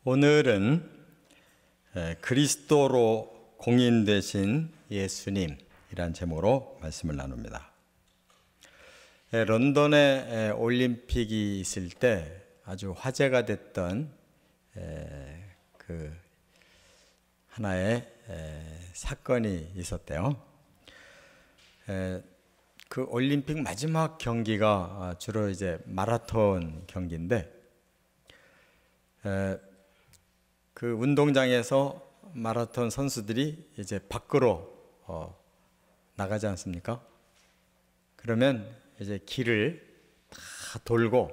오늘은 그리스도로 공인되신 예수님이란 제목으로 말씀을 나눕니다. 런던에 올림픽이 있을 때 아주 화제가 됐던 그 하나의 사건이 있었대요. 그 올림픽 마지막 경기가 주로 이제 마라톤 경기인데, 그 운동장에서 마라톤 선수들이 이제 밖으로 나가지 않습니까? 그러면 이제 길을 다 돌고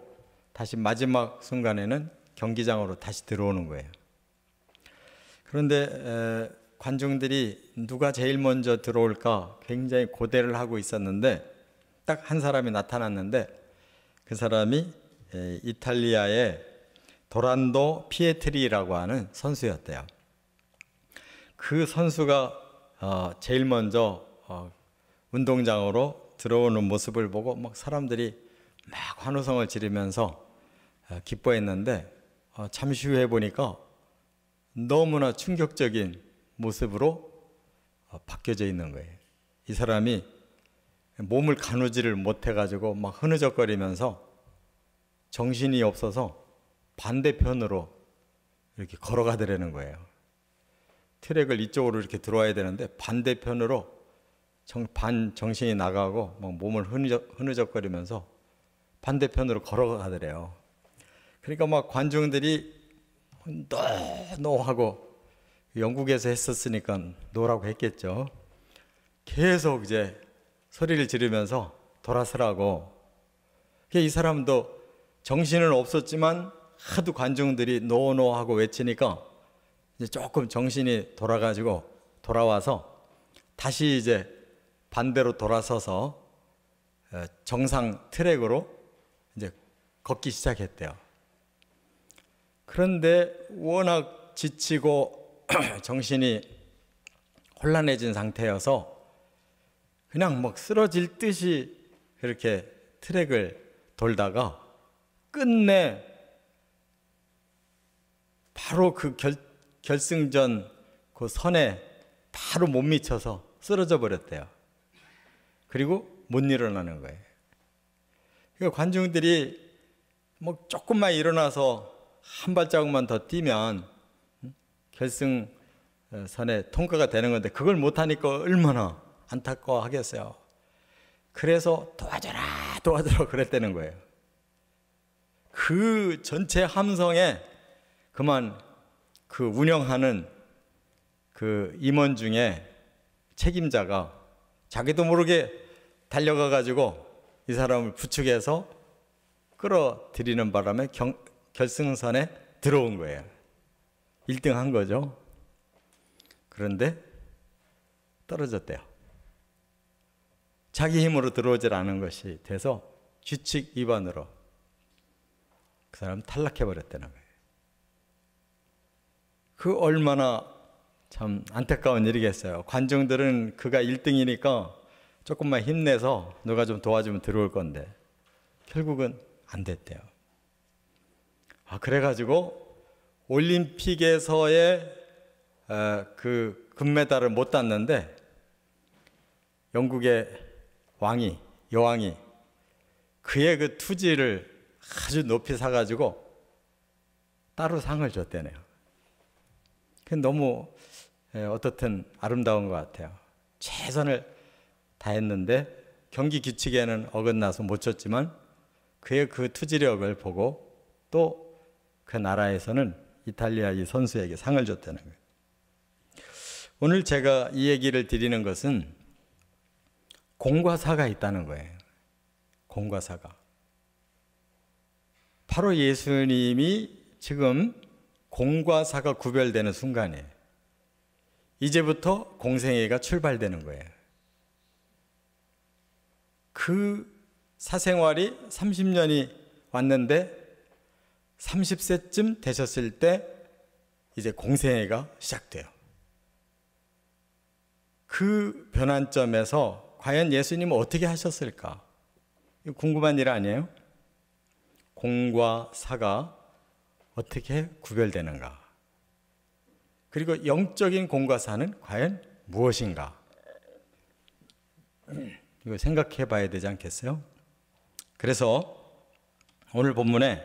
다시 마지막 순간에는 경기장으로 다시 들어오는 거예요. 그런데 관중들이 누가 제일 먼저 들어올까 굉장히 고대를 하고 있었는데, 딱 한 사람이 나타났는데, 그 사람이 이탈리아의 도란도 피에트리라고 하는 선수였대요. 그 선수가 제일 먼저 운동장으로 들어오는 모습을 보고 막 사람들이 막 환호성을 지르면서 기뻐했는데, 잠시 후에 보니까 너무나 충격적인 모습으로 바뀌어져 있는 거예요. 이 사람이 몸을 가누지를 못해가지고 막 흐느적거리면서 정신이 없어서 반대편으로 이렇게 걸어가더라는 거예요. 트랙을 이쪽으로 이렇게 들어와야 되는데 반대편으로 정신이 나가고 막 몸을 흐느적거리면서 반대편으로 걸어가더래요. 그러니까 막 관중들이 노하고, 영국에서 했었으니까 노라고 했겠죠. 계속 이제 소리를 지르면서 돌아서라고. 이 사람도 정신은 없었지만 하도 관중들이 노하고 외치니까 이제 조금 정신이 돌아가지고 돌아와서 다시 이제 반대로 돌아서서 정상 트랙으로 이제 걷기 시작했대요. 그런데 워낙 지치고 정신이 혼란해진 상태여서 그냥 막 쓰러질 듯이 그렇게 트랙을 돌다가 끝내 바로 그 결승전 그 선에 바로 못 미쳐서 쓰러져 버렸대요. 그리고 못 일어나는 거예요. 그러니까 관중들이 뭐 조금만 일어나서 한 발자국만 더 뛰면 결승선에 통과가 되는 건데, 그걸 못하니까 얼마나 안타까워하겠어요. 그래서 도와줘라 그랬다는 거예요. 그 전체 함성에 그만 그 운영하는 그 임원 중에 책임자가 자기도 모르게 달려가 가지고 이 사람을 부축해서 끌어들이는 바람에 결승선에 들어온 거예요. 1등 한 거죠. 그런데 떨어졌대요. 자기 힘으로 들어오질 않은 것이 돼서 규칙 위반으로 그 사람 탈락해버렸다는 거예요. 그 얼마나 참 안타까운 일이겠어요. 관중들은 그가 1등이니까 조금만 힘내서 누가 좀 도와주면 들어올 건데 결국은 안 됐대요. 그래가지고 올림픽에서의 그 금메달을 못 땄는데, 영국의 여왕이 그의 그 투지를 아주 높이 사가지고 따로 상을 줬대네요. 너무 어떻든 아름다운 것 같아요. 최선을 다했는데 경기 규칙에는 어긋나서 못 줬지만 그의 그 투지력을 보고 또 그 나라에서는 이탈리아 이 선수에게 상을 줬다는 거예요. 오늘 제가 이 얘기를 드리는 것은 공과 사가 있다는 거예요. 공과 사가. 바로 예수님이 지금 공과 사가 구별되는 순간이에요. 이제부터 공생애가 출발되는 거예요. 그 사생활이 30년이 왔는데 30세쯤 되셨을 때 이제 공생애가 시작돼요. 그 변환점에서 과연 예수님은 어떻게 하셨을까? 이거 궁금한 일 아니에요? 공과 사가 어떻게 구별되는가? 그리고 영적인 공과사는 과연 무엇인가? 이거 생각해 봐야 되지 않겠어요? 그래서 오늘 본문에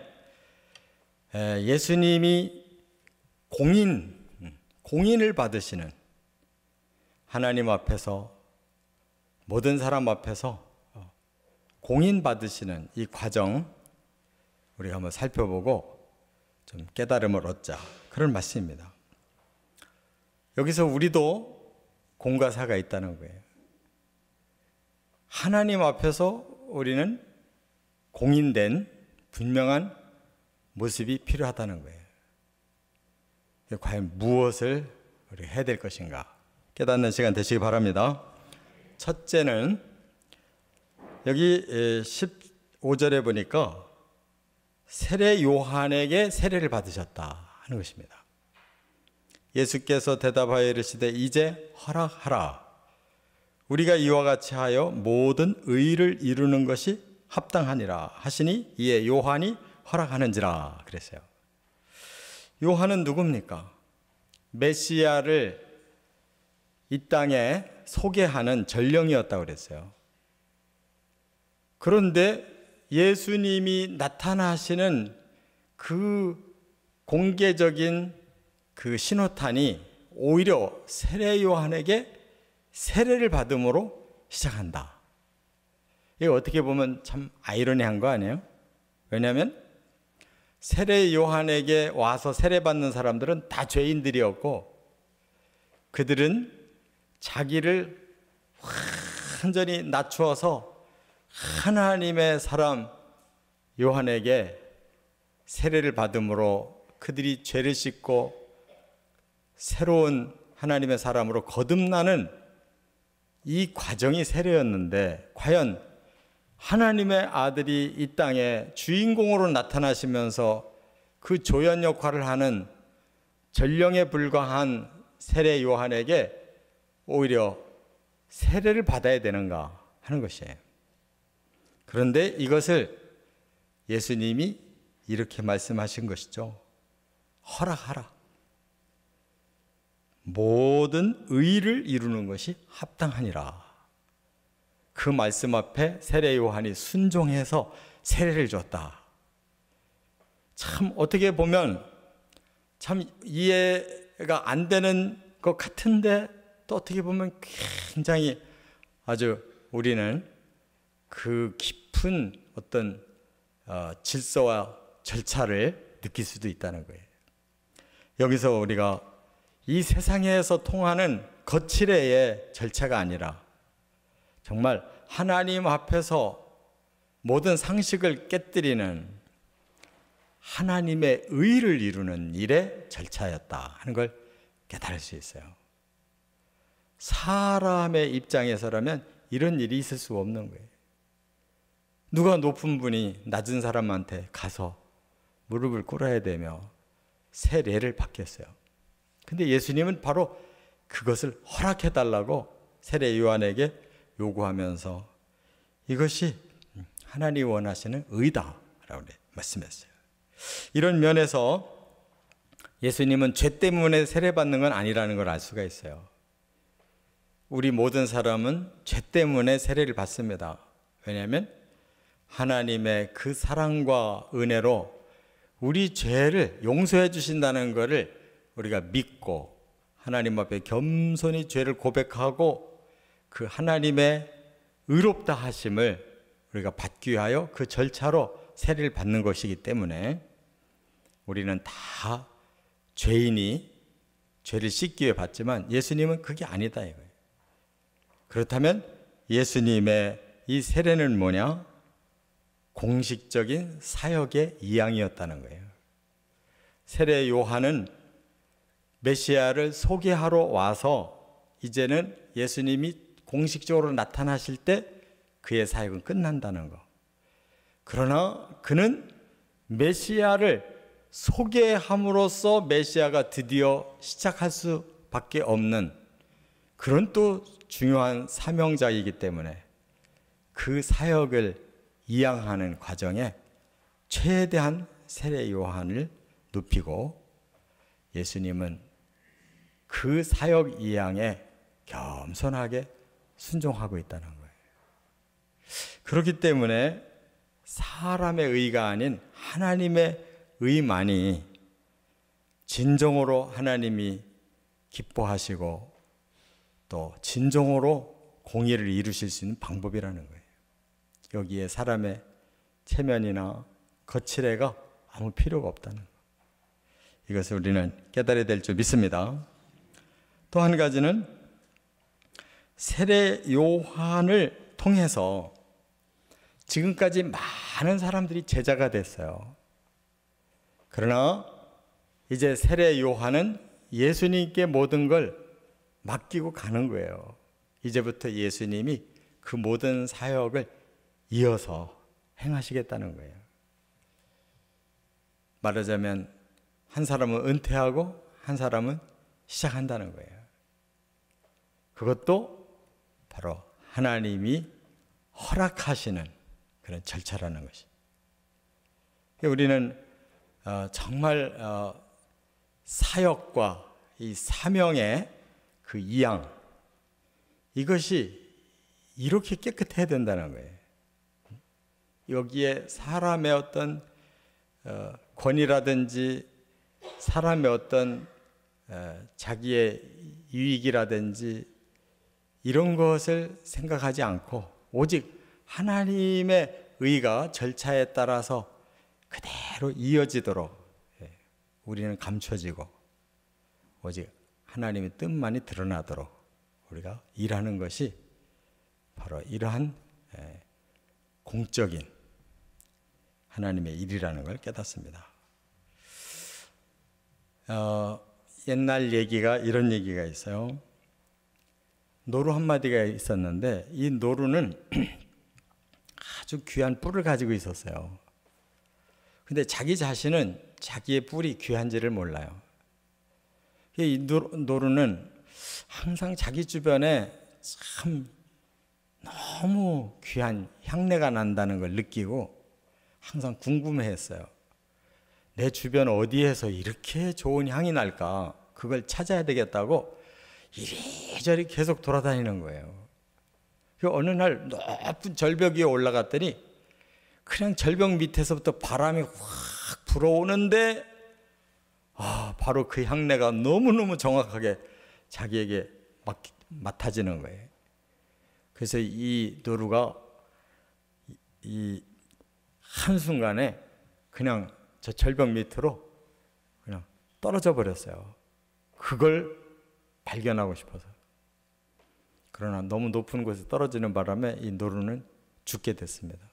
예수님이 공인을 받으시는, 하나님 앞에서, 모든 사람 앞에서 공인 받으시는 이 과정 우리가 한번 살펴보고 좀 깨달음을 얻자, 그런 말씀입니다. 여기서 우리도 공과사가 있다는 거예요. 하나님 앞에서 우리는 공인된 분명한 모습이 필요하다는 거예요. 과연 무엇을 우리가 해야 될 것인가 깨닫는 시간 되시기 바랍니다. 첫째는 여기 15절에 보니까 세례 요한에게 세례를 받으셨다 하는 것입니다. 예수께서 대답하여 이르시되 이제 허락하라. 우리가 이와 같이 하여 모든 의를 이루는 것이 합당하니라 하시니 이에 요한이 허락하는지라 그랬어요. 요한은 누굽니까? 메시아를 이 땅에 소개하는 전령이었다고 그랬어요. 그런데 예수님이 나타나시는 그 공개적인 그 신호탄이 오히려 세례 요한에게 세례를 받음으로 시작한다. 이거 어떻게 보면 참 아이러니한 거 아니에요? 왜냐하면 세례 요한에게 와서 세례받는 사람들은 다 죄인들이었고, 그들은 자기를 완전히 낮추어서 하나님의 사람 요한에게 세례를 받음으로 그들이 죄를 씻고 새로운 하나님의 사람으로 거듭나는 이 과정이 세례였는데, 과연 하나님의 아들이 이 땅에 주인공으로 나타나시면서 그 조연 역할을 하는 전령에 불과한 세례 요한에게 오히려 세례를 받아야 되는가 하는 것이에요. 그런데 이것을 예수님이 이렇게 말씀하신 것이죠. 허락하라. 모든 의를 이루는 것이 합당하니라. 그 말씀 앞에 세례 요한이 순종해서 세례를 줬다. 참 어떻게 보면 참 이해가 안 되는 것 같은데, 또 어떻게 보면 굉장히 아주 우리는 그 깊은 어떤 질서와 절차를 느낄 수도 있다는 거예요. 여기서 우리가 이 세상에서 통하는 거칠애의 절차가 아니라 정말 하나님 앞에서 모든 상식을 깨뜨리는 하나님의 의를 이루는 일의 절차였다 하는 걸 깨달을 수 있어요. 사람의 입장에서라면 이런 일이 있을 수 없는 거예요. 누가 높은 분이 낮은 사람한테 가서 무릎을 꿇어야 되며 세례를 받겠어요. 근데 예수님은 바로 그것을 허락해달라고 세례 요한에게 요구하면서 이것이 하나님이 원하시는 의다라고 말씀했어요. 이런 면에서 예수님은 죄 때문에 세례받는 건 아니라는 걸 알 수가 있어요. 우리 모든 사람은 죄 때문에 세례를 받습니다. 왜냐하면 하나님의 그 사랑과 은혜로 우리 죄를 용서해 주신다는 것을 우리가 믿고 하나님 앞에 겸손히 죄를 고백하고 그 하나님의 의롭다 하심을 우리가 받기 위하여 그 절차로 세례를 받는 것이기 때문에 우리는 다 죄인이 죄를 씻기 위해 받지만 예수님은 그게 아니다 이거예요. 그렇다면 예수님의 이 세례는 뭐냐? 공식적인 사역의 이양이었다는 거예요. 세례 요한은 메시아를 소개하러 와서 이제는 예수님이 공식적으로 나타나실 때 그의 사역은 끝난다는 거. 그러나 그는 메시아를 소개함으로써 메시아가 드디어 시작할 수밖에 없는 그런 또 중요한 사명자이기 때문에 그 사역을 이양하는 과정에 최대한 세례 요한을 높이고 예수님은 그 사역 이양에 겸손하게 순종하고 있다는 거예요. 그렇기 때문에 사람의 의가 아닌 하나님의 의만이 진정으로 하나님이 기뻐하시고 또 진정으로 공의를 이루실 수 있는 방법이라는 거예요. 여기에 사람의 체면이나 거칠애가 아무 필요가 없다는 거예요. 이것을 우리는 깨달아야 될 줄 믿습니다. 또 한 가지는 세례 요한을 통해서 지금까지 많은 사람들이 제자가 됐어요. 그러나 이제 세례 요한은 예수님께 모든 걸 맡기고 가는 거예요. 이제부터 예수님이 그 모든 사역을 이어서 행하시겠다는 거예요. 말하자면 한 사람은 은퇴하고 한 사람은 시작한다는 거예요. 그것도 바로 하나님이 허락하시는 그런 절차라는 것이. 우리는 정말 사역과 이 사명의 그 이양, 이것이 이렇게 깨끗해야 된다는 거예요. 여기에 사람의 어떤 권위라든지 사람의 어떤 자기의 유익이라든지 이런 것을 생각하지 않고 오직 하나님의 의가 절차에 따라서 그대로 이어지도록 우리는 감춰지고 오직 하나님의 뜻만이 드러나도록 우리가 일하는 것이 바로 이러한 공적인 하나님의 일이라는 걸 깨닫습니다. 옛날 얘기가 이런 얘기가 있어요. 노루 한 마디가 있었는데 이 노루는 아주 귀한 뿔을 가지고 있었어요. 근데 자기 자신은 자기의 뿔이 귀한지를 몰라요. 이 노루는 항상 자기 주변에 참 너무 귀한 향내가 난다는 걸 느끼고 항상 궁금해했어요. 내 주변 어디에서 이렇게 좋은 향이 날까? 그걸 찾아야 되겠다고 이리저리 계속 돌아다니는 거예요. 어느 날 높은 절벽 위에 올라갔더니 그냥 절벽 밑에서부터 바람이 확 불어오는데 바로 그 향내가 너무너무 정확하게 자기에게 맡아지는 거예요. 그래서 이 노루가 이 한순간에 그냥 저 절벽 밑으로 그냥 떨어져 버렸어요. 그걸 발견하고 싶어서. 그러나 너무 높은 곳에 떨어지는 바람에 이 노루는 죽게 됐습니다.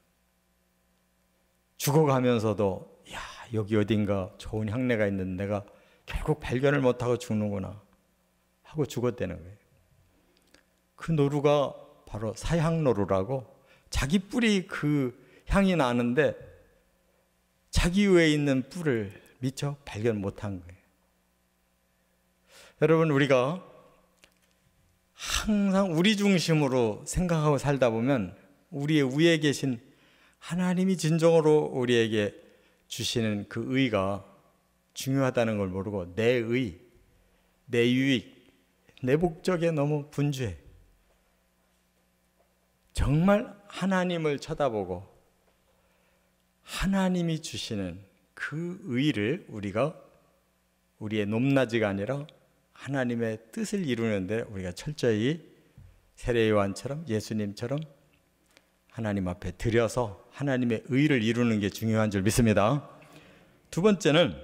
죽어가면서도 야, 여기 어딘가 좋은 향내가 있는데 내가 결국 발견을 못하고 죽는구나 하고 죽었다는 거예요. 그 노루가 바로 사향노루라고 자기 뿔이 그 향이 나는데 자기 위에 있는 뿔을 미처 발견 못한 거예요. 여러분, 우리가 항상 우리 중심으로 생각하고 살다 보면 우리의 위에 계신 하나님이 진정으로 우리에게 주시는 그 의가 중요하다는 걸 모르고 내 의, 내 유익, 내 목적에 너무 분주해. 정말 하나님을 쳐다보고 하나님이 주시는 그 의를 우리가 우리의 높낮이가 아니라 하나님의 뜻을 이루는데 우리가 철저히 세례 요한처럼 예수님처럼 하나님 앞에 드려서 하나님의 의를 이루는 게 중요한 줄 믿습니다. 두 번째는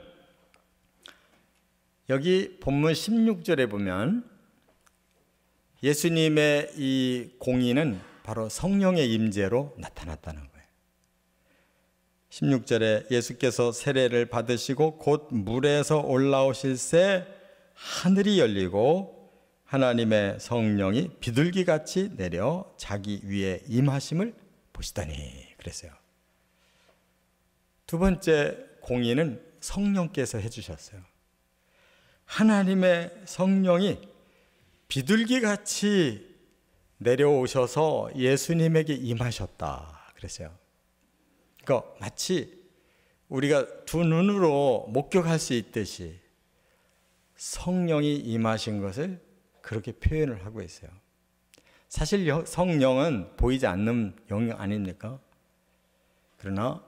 여기 본문 16절에 보면 예수님의 이 공의는 바로 성령의 임재로 나타났다는 거예요. 16절에 예수께서 세례를 받으시고 곧 물에서 올라오실새 하늘이 열리고 하나님의 성령이 비둘기같이 내려 자기 위에 임하심을 보시더니 그랬어요. 두 번째 공의는 성령께서 해주셨어요. 하나님의 성령이 비둘기같이 내려오셔서 예수님에게 임하셨다 그랬어요. 그러니까 마치 우리가 두 눈으로 목격할 수 있듯이 성령이 임하신 것을 그렇게 표현을 하고 있어요. 사실 성령은 보이지 않는 영이 아닙니까? 그러나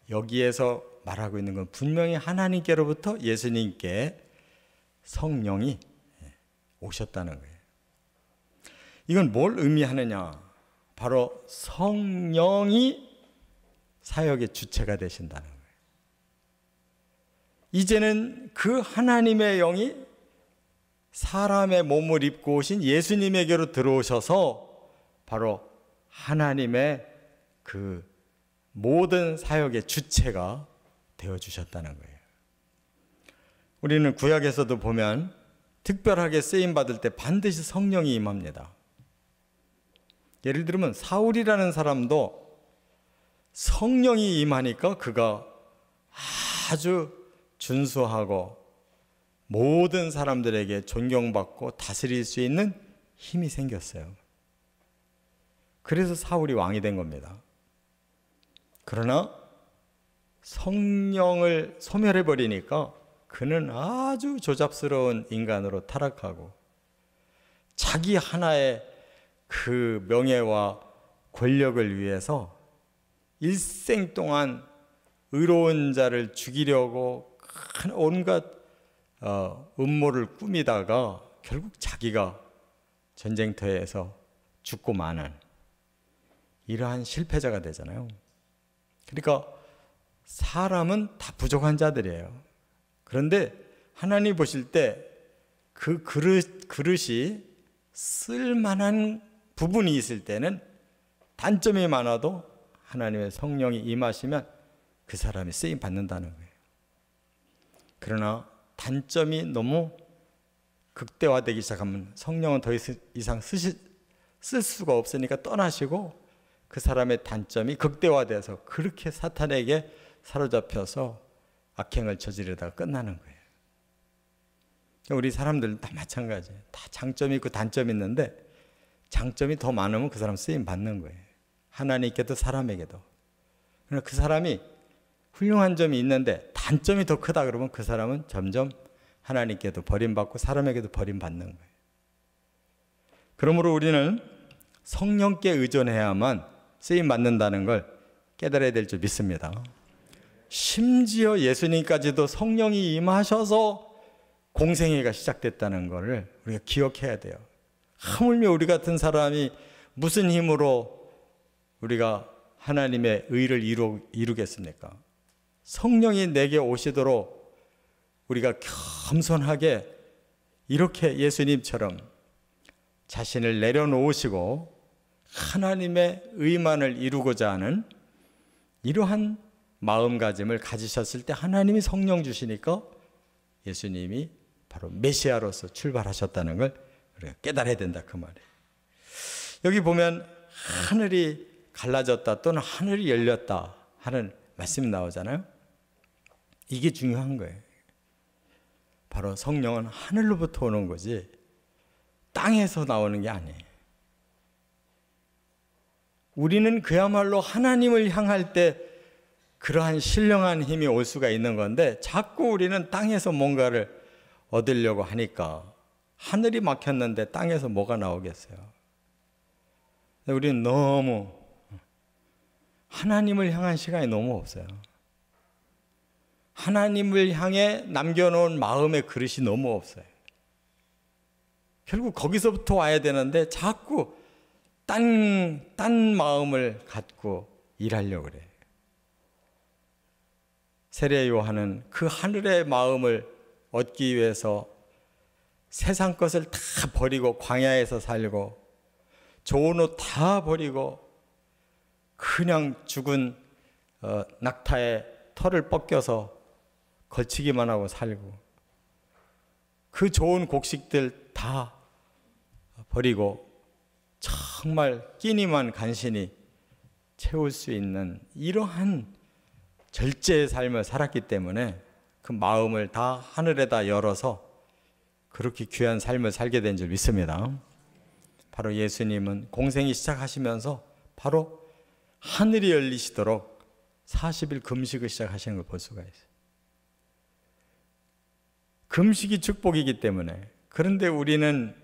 여기에서 말하고 있는 건 분명히 하나님께로부터 예수님께 성령이 오셨다는 거예요. 이건 뭘 의미하느냐? 바로 성령이 사역의 주체가 되신다는 거예요. 이제는 그 하나님의 영이 사람의 몸을 입고 오신 예수님에게로 들어오셔서 바로 하나님의 그 모든 사역의 주체가 되어주셨다는 거예요. 우리는 구약에서도 보면 특별하게 쓰임받을 때 반드시 성령이 임합니다. 예를 들면 사울이라는 사람도 성령이 임하니까 그가 아주 준수하고 모든 사람들에게 존경받고 다스릴 수 있는 힘이 생겼어요. 그래서 사울이 왕이 된 겁니다. 그러나 성령을 소멸해버리니까 그는 아주 조잡스러운 인간으로 타락하고 자기 하나의 그 명예와 권력을 위해서 일생 동안 의로운 자를 죽이려고 온갖 음모를 꾸미다가 결국 자기가 전쟁터에서 죽고 마는 이러한 실패자가 되잖아요. 그러니까 사람은 다 부족한 자들이에요. 그런데 하나님 보실 때 그 그릇이 쓸만한 부분이 있을 때는 단점이 많아도 하나님의 성령이 임하시면 그 사람이 쓰임 받는다는 거예요. 그러나 단점이 너무 극대화되기 시작하면 성령은 더 이상 쓸 수가 없으니까 떠나시고 그 사람의 단점이 극대화돼서 그렇게 사탄에게 사로잡혀서 악행을 저지르다가 끝나는 거예요. 우리 사람들은 다 마찬가지예요. 다 장점이 있고 단점이 있는데 장점이 더 많으면 그 사람 쓰임 받는 거예요. 하나님께도 사람에게도. 그러나 그 사람이 훌륭한 점이 있는데 단점이 더 크다 그러면 그 사람은 점점 하나님께도 버림받고 사람에게도 버림받는 거예요. 그러므로 우리는 성령께 의존해야만 쓰임 받는다는 걸 깨달아야 될 줄 믿습니다. 심지어 예수님까지도 성령이 임하셔서 공생애가 시작됐다는 것을 우리가 기억해야 돼요. 하물며 우리 같은 사람이 무슨 힘으로 우리가 하나님의 의를 이루겠습니까? 성령이 내게 오시도록 우리가 겸손하게 이렇게 예수님처럼 자신을 내려놓으시고 하나님의 의만을 이루고자 하는 이러한 마음가짐을 가지셨을 때 하나님이 성령 주시니까 예수님이 바로 메시아로서 출발하셨다는 걸 우리가 깨달아야 된다 그 말이에요. 여기 보면 하늘이 갈라졌다 또는 하늘이 열렸다 하는 말씀이 나오잖아요. 이게 중요한 거예요. 바로 성령은 하늘로부터 오는 거지 땅에서 나오는 게 아니에요. 우리는 그야말로 하나님을 향할 때 그러한 신령한 힘이 올 수가 있는 건데 자꾸 우리는 땅에서 뭔가를 얻으려고 하니까 하늘이 막혔는데 땅에서 뭐가 나오겠어요. 우리는 너무 하나님을 향한 시간이 너무 없어요. 하나님을 향해 남겨놓은 마음의 그릇이 너무 없어요. 결국 거기서부터 와야 되는데 자꾸 딴 마음을 갖고 일하려고 그래요. 세례 요한은 그 하늘의 마음을 얻기 위해서 세상 것을 다 버리고 광야에서 살고 좋은 옷 다 버리고 그냥 죽은 낙타의 털을 벗겨서 걸치기만 하고 살고 그 좋은 곡식들 다 버리고 정말 끼니만 간신히 채울 수 있는 이러한 절제의 삶을 살았기 때문에 그 마음을 다 하늘에다 열어서 그렇게 귀한 삶을 살게 된 줄 믿습니다. 바로 예수님은 공생이 시작하시면서 바로 하늘이 열리시도록 40일 금식을 시작하시는 걸 볼 수가 있어요. 금식이 축복이기 때문에. 그런데 우리는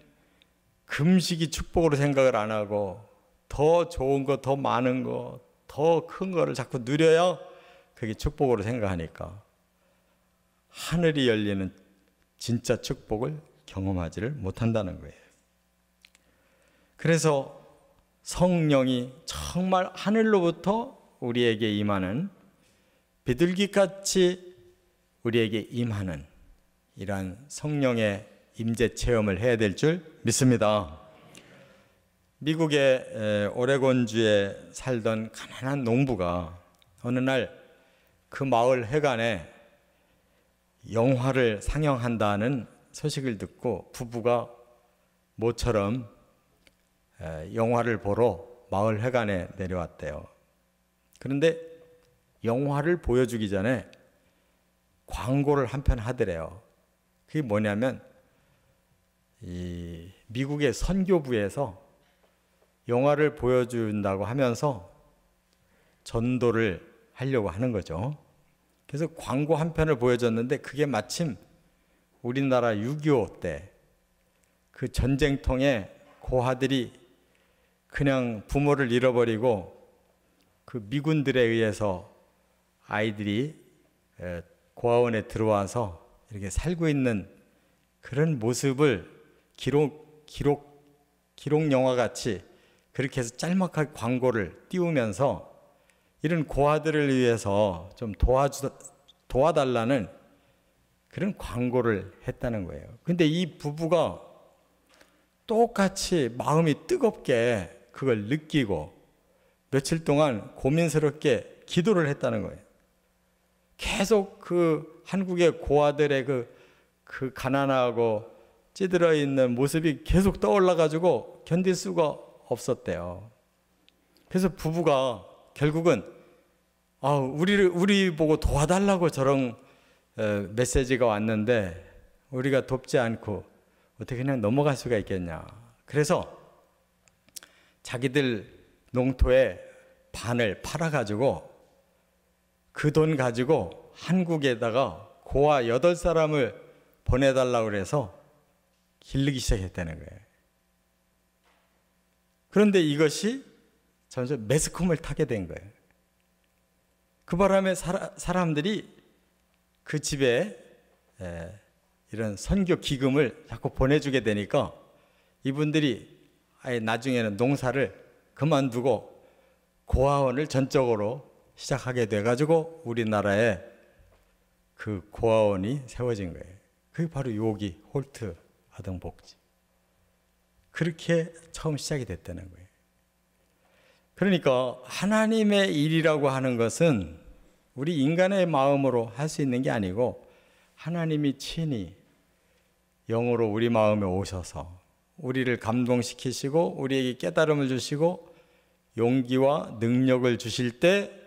금식이 축복으로 생각을 안 하고 더 좋은 거, 더 많은 거, 더 큰 거를 자꾸 누려야 그게 축복으로 생각하니까 하늘이 열리는 진짜 축복을 경험하지를 못한다는 거예요. 그래서 성령이 정말 하늘로부터 우리에게 임하는, 비둘기같이 우리에게 임하는 이러한 성령의 임재 체험을 해야 될 줄 믿습니다. 미국의 오레곤주에 살던 가난한 농부가 어느 날 그 마을 회관에 영화를 상영한다는 소식을 듣고 부부가 모처럼 영화를 보러 마을 회관에 내려왔대요. 그런데 영화를 보여주기 전에 광고를 한 편 하더래요. 그게 뭐냐면 이 미국의 선교부에서 영화를 보여준다고 하면서 전도를 하려고 하는 거죠. 그래서 광고 한 편을 보여줬는데 그게 마침 우리나라 6.25 때 그 전쟁통에 고아들이 그냥 부모를 잃어버리고 그 미군들에 의해서 아이들이 고아원에 들어와서 이렇게 살고 있는 그런 모습을 기록 영화 같이 그렇게 해서 짤막하게 광고를 띄우면서 이런 고아들을 위해서 좀 도와달라는 그런 광고를 했다는 거예요. 근데 이 부부가 똑같이 마음이 뜨겁게 그걸 느끼고 며칠 동안 고민스럽게 기도를 했다는 거예요. 계속 그 한국의 고아들의 그 가난하고 찌들어 있는 모습이 계속 떠올라가지고 견딜 수가 없었대요. 그래서 부부가 결국은 우리 보고 도와달라고 저런 메시지가 왔는데 우리가 돕지 않고 어떻게 그냥 넘어갈 수가 있겠냐. 그래서 자기들 농토의 반을 팔아가지고 그 돈 가지고 한국에다가 고아 8사람을 보내달라고 그래서 기르기 시작했다는 거예요. 그런데 이것이 점점 매스컴을 타게 된 거예요. 그 바람에 사람들이 그 집에 이런 선교 기금을 자꾸 보내주게 되니까 이분들이 아예 나중에는 농사를 그만두고 고아원을 전적으로 시작하게 돼가지고 우리나라에 그 고아원이 세워진 거예요. 그게 바로 요기 홀트 아동복지. 그렇게 처음 시작이 됐다는 거예요. 그러니까 하나님의 일이라고 하는 것은 우리 인간의 마음으로 할 수 있는 게 아니고 하나님이 친히 영으로 우리 마음에 오셔서 우리를 감동시키시고 우리에게 깨달음을 주시고 용기와 능력을 주실 때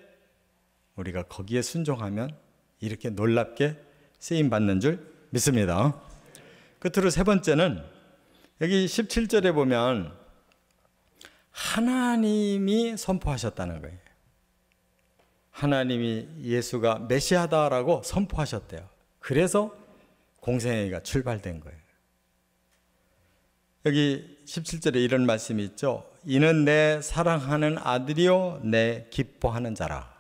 우리가 거기에 순종하면 이렇게 놀랍게 쓰임받는 줄 믿습니다. 끝으로 세 번째는 여기 17절에 보면 하나님이 선포하셨다는 거예요. 하나님이 예수가 메시아다라고 선포하셨대요. 그래서 공생애가 출발된 거예요. 여기 17절에 이런 말씀이 있죠. 이는 내 사랑하는 아들이요 내 기뻐하는 자라.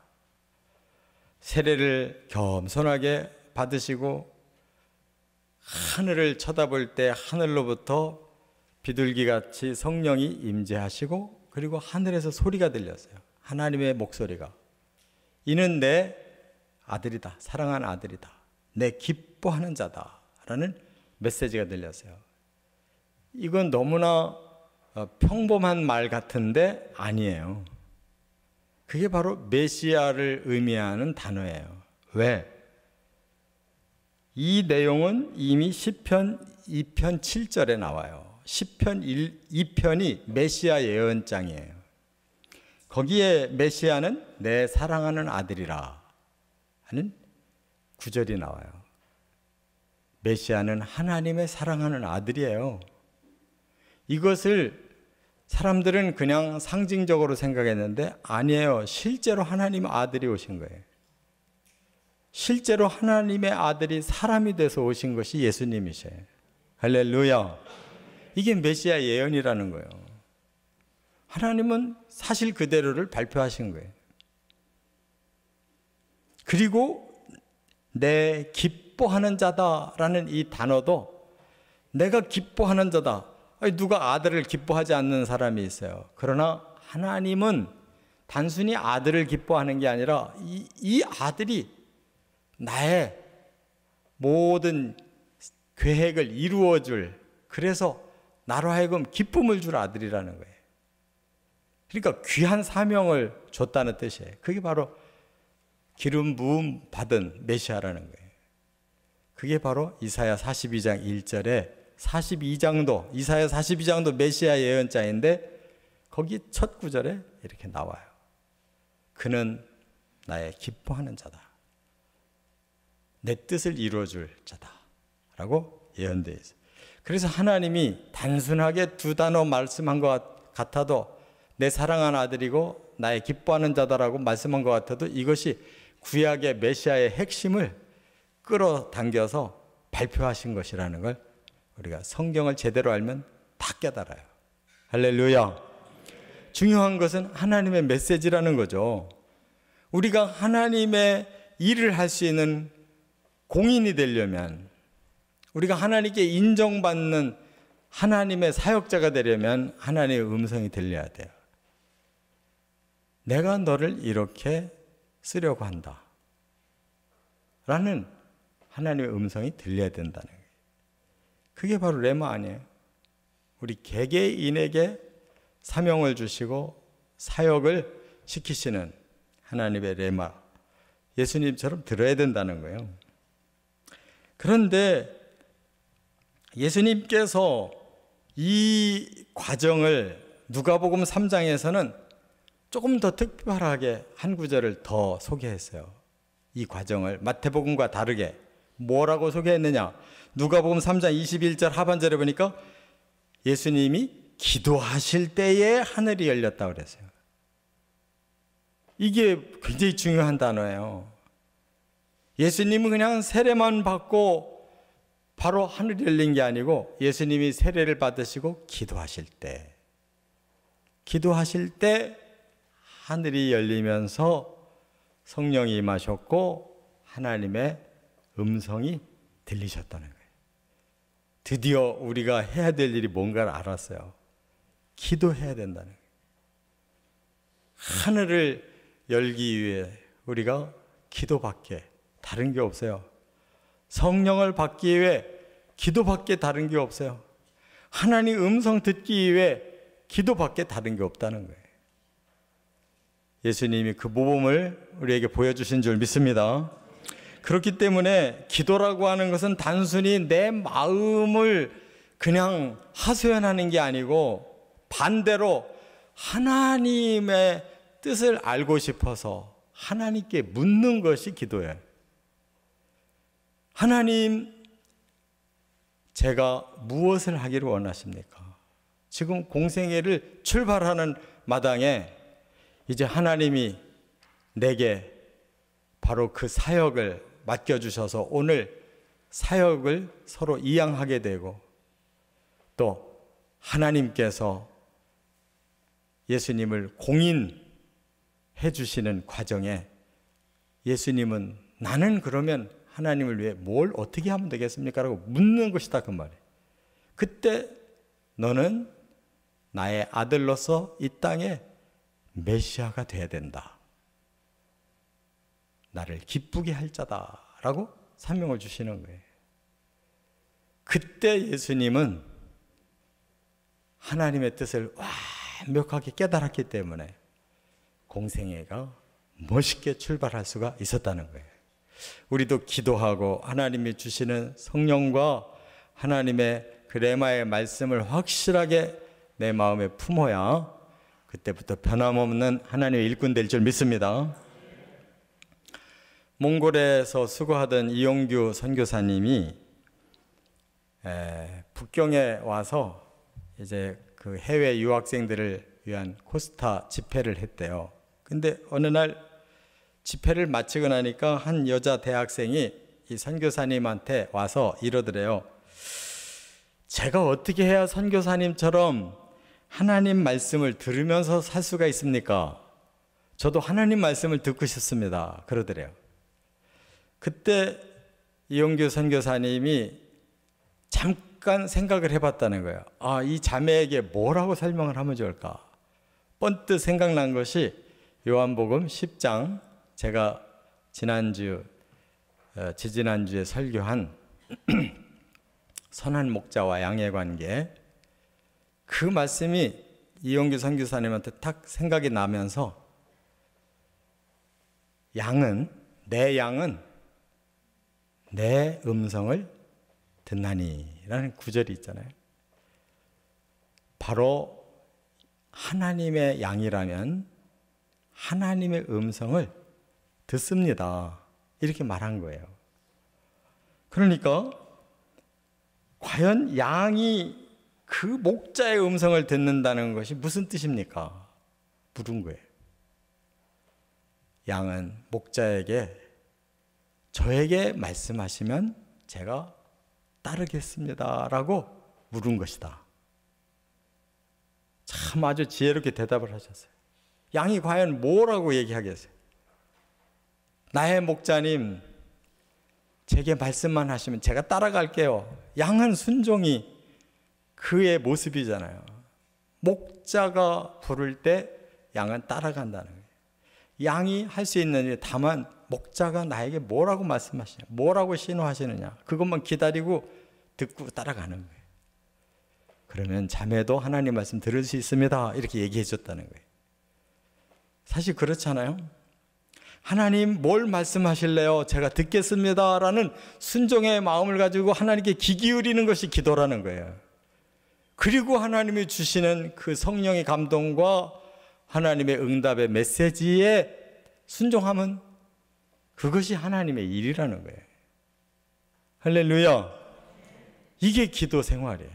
세례를 겸손하게 받으시고 하늘을 쳐다볼 때 하늘로부터 비둘기같이 성령이 임재하시고 그리고 하늘에서 소리가 들렸어요. 하나님의 목소리가. 이는 내 아들이다. 사랑하는 아들이다. 내 기뻐하는 자다. 라는 메시지가 들렸어요. 이건 너무나 평범한 말 같은데 아니에요. 그게 바로 메시아를 의미하는 단어예요. 왜? 이 내용은 이미 시편 2편 7절에 나와요. 시편 2편이 메시아 예언장이에요. 거기에 메시아는 내 사랑하는 아들이라 하는 구절이 나와요. 메시아는 하나님의 사랑하는 아들이에요. 이것을 사람들은 그냥 상징적으로 생각했는데 아니에요. 실제로 하나님 아들이 오신 거예요. 실제로 하나님의 아들이 사람이 돼서 오신 것이 예수님이세요. 할렐루야. 이게 메시아 예언이라는 거예요. 하나님은 사실 그대로를 발표하신 거예요. 그리고 내 기뻐하는 자다라는 이 단어도 내가 기뻐하는 자다. 누가 아들을 기뻐하지 않는 사람이 있어요. 그러나 하나님은 단순히 아들을 기뻐하는 게 아니라 이 아들이 나의 모든 계획을 이루어줄, 그래서 나로 하여금 기쁨을 줄 아들이라는 거예요. 그러니까 귀한 사명을 줬다는 뜻이에요. 그게 바로 기름 부음 받은 메시아라는 거예요. 그게 바로 이사야 42장 1절에 42장도, 이사야 42장도 메시아 예언자인데 거기 첫 구절에 이렇게 나와요. 그는 나의 기뻐하는 자다. 내 뜻을 이루어줄 자다. 라고 예언되어 있어요. 그래서 하나님이 단순하게 두 단어 말씀한 것 같아도 내 사랑하는 아들이고 나의 기뻐하는 자다라고 말씀한 것 같아도 이것이 구약의 메시아의 핵심을 끌어당겨서 발표하신 것이라는 걸 우리가 성경을 제대로 알면 다 깨달아요. 할렐루야. 중요한 것은 하나님의 메시지라는 거죠. 우리가 하나님의 일을 할 수 있는 공인이 되려면, 우리가 하나님께 인정받는 하나님의 사역자가 되려면 하나님의 음성이 들려야 돼요. 내가 너를 이렇게 쓰려고 한다 라는 하나님의 음성이 들려야 된다는 거예요. 그게 바로 레마 아니에요. 우리 개개인에게 사명을 주시고 사역을 시키시는 하나님의 레마, 예수님처럼 들어야 된다는 거예요. 그런데 예수님께서 이 과정을 누가복음 3장에서는 조금 더 특별하게 한 구절을 더 소개했어요. 이 과정을 마태복음과 다르게 뭐라고 소개했느냐? 누가복음 3장 21절 하반절에 보니까 예수님이 기도하실 때에 하늘이 열렸다고 그랬어요. 이게 굉장히 중요한 단어예요. 예수님은 그냥 세례만 받고 바로 하늘이 열린 게 아니고 예수님이 세례를 받으시고 기도하실 때 하늘이 열리면서 성령이 임하셨고 하나님의 음성이 들리셨다는 거예요. 드디어 우리가 해야 될 일이 뭔가를 알았어요. 기도해야 된다는 거예요. 하늘을 열기 위해 우리가 기도밖에 다른 게 없어요. 성령을 받기 위해 기도밖에 다른 게 없어요. 하나님 음성 듣기 위해 기도밖에 다른 게 없다는 거예요. 예수님이 그 모범을 우리에게 보여주신 줄 믿습니다. 그렇기 때문에 기도라고 하는 것은 단순히 내 마음을 그냥 하소연하는 게 아니고 반대로 하나님의 뜻을 알고 싶어서 하나님께 묻는 것이 기도예요. 하나님, 제가 무엇을 하기를 원하십니까? 지금 공생애를 출발하는 마당에 이제 하나님이 내게 바로 그 사역을 맡겨주셔서 오늘 사역을 서로 이양하게 되고 또 하나님께서 예수님을 공인해 주시는 과정에 예수님은 나는 그러면 하나님을 위해 뭘 어떻게 하면 되겠습니까? 라고 묻는 것이다 그 말이에요. 그때 너는 나의 아들로서 이 땅에 메시아가 돼야 된다. 나를 기쁘게 할 자다라고 사명을 주시는 거예요. 그때 예수님은 하나님의 뜻을 완벽하게 깨달았기 때문에 공생애가 멋있게 출발할 수가 있었다는 거예요. 우리도 기도하고 하나님이 주시는 성령과 하나님의 그 레마의 말씀을 확실하게 내 마음에 품어야 그때부터 변함없는 하나님의 일꾼 될 줄 믿습니다. 몽골에서 수고하던 이용규 선교사님이 북경에 와서 이제 그 해외 유학생들을 위한 코스타 집회를 했대요. 근데 어느 날 집회를 마치고 나니까 한 여자 대학생이 이 선교사님한테 와서 이러더래요. 제가 어떻게 해야 선교사님처럼 하나님 말씀을 들으면서 살 수가 있습니까? 저도 하나님 말씀을 듣고 싶습니다. 그러더래요. 그때 이용규 선교사님이 잠깐 생각을 해봤다는 거예요. 이 자매에게 뭐라고 설명을 하면 좋을까? 번뜩 생각난 것이 요한복음 10장, 제가 지지난주에 설교한 선한 목자와 양의 관계, 그 말씀이 이용규 선교사님한테 딱 생각이 나면서 내 양은 내 음성을 듣나니 라는 구절이 있잖아요. 바로 하나님의 양이라면 하나님의 음성을 듣습니다. 이렇게 말한 거예요. 그러니까 과연 양이 그 목자의 음성을 듣는다는 것이 무슨 뜻입니까? 물은 거예요. 양은 목자에게 저에게 말씀하시면 제가 따르겠습니다 라고 물은 것이다. 참 아주 지혜롭게 대답을 하셨어요. 양이 과연 뭐라고 얘기하겠어요? 나의 목자님, 제게 말씀만 하시면 제가 따라갈게요. 양은 순종이 그의 모습이잖아요. 목자가 부를 때 양은 따라간다는 거예요. 양이 할 수 있는 일, 다만 목자가 나에게 뭐라고 말씀하시냐, 뭐라고 신호하시느냐, 그것만 기다리고 듣고 따라가는 거예요. 그러면 자매도 하나님 말씀 들을 수 있습니다. 이렇게 얘기해 줬다는 거예요. 사실 그렇잖아요. 하나님 뭘 말씀하실래요? 제가 듣겠습니다 라는 순종의 마음을 가지고 하나님께 귀 기울이는 것이 기도라는 거예요. 그리고 하나님이 주시는 그 성령의 감동과 하나님의 응답의 메시지에 순종하면 그것이 하나님의 일이라는 거예요. 할렐루야. 이게 기도 생활이에요.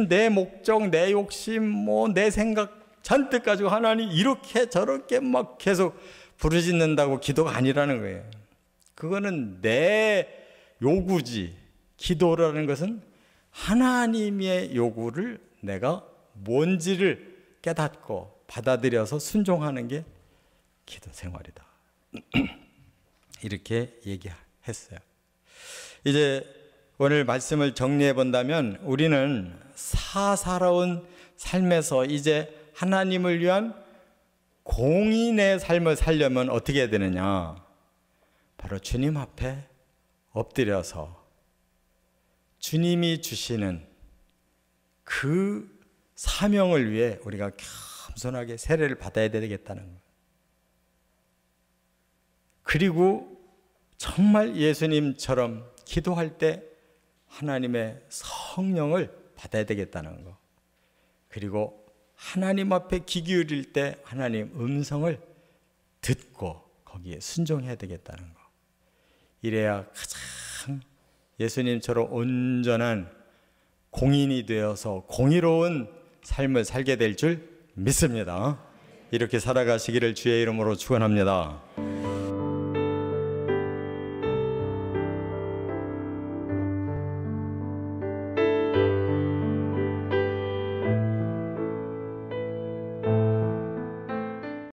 내 목적, 내 욕심, 내 생각 잔뜩 가지고 하나님 이렇게 저렇게 막 계속 부르짖는다고 기도가 아니라는 거예요. 그거는 내 요구지. 기도라는 것은 하나님의 요구를 내가 뭔지를 깨닫고 받아들여서 순종하는 게 기도 생활이다. 이렇게 얘기했어요. 이제 오늘 말씀을 정리해 본다면 우리는 사사로운 삶에서 이제 하나님을 위한 공인의 삶을 살려면 어떻게 해야 되느냐? 바로 주님 앞에 엎드려서 주님이 주시는 그 사명을 위해 우리가 겸손하게 세례를 받아야 되겠다는 거예요. 그리고 정말 예수님처럼 기도할 때 하나님의 성령을 받아야 되겠다는 거. 그리고 하나님 앞에 귀 기울일 때 하나님 음성을 듣고 거기에 순종해야 되겠다는 거. 이래야 가장 예수님처럼 온전한 공인이 되어서 공의로운 삶을 살게 될 줄 믿습니다. 이렇게 살아가시기를 주의 이름으로 축원합니다.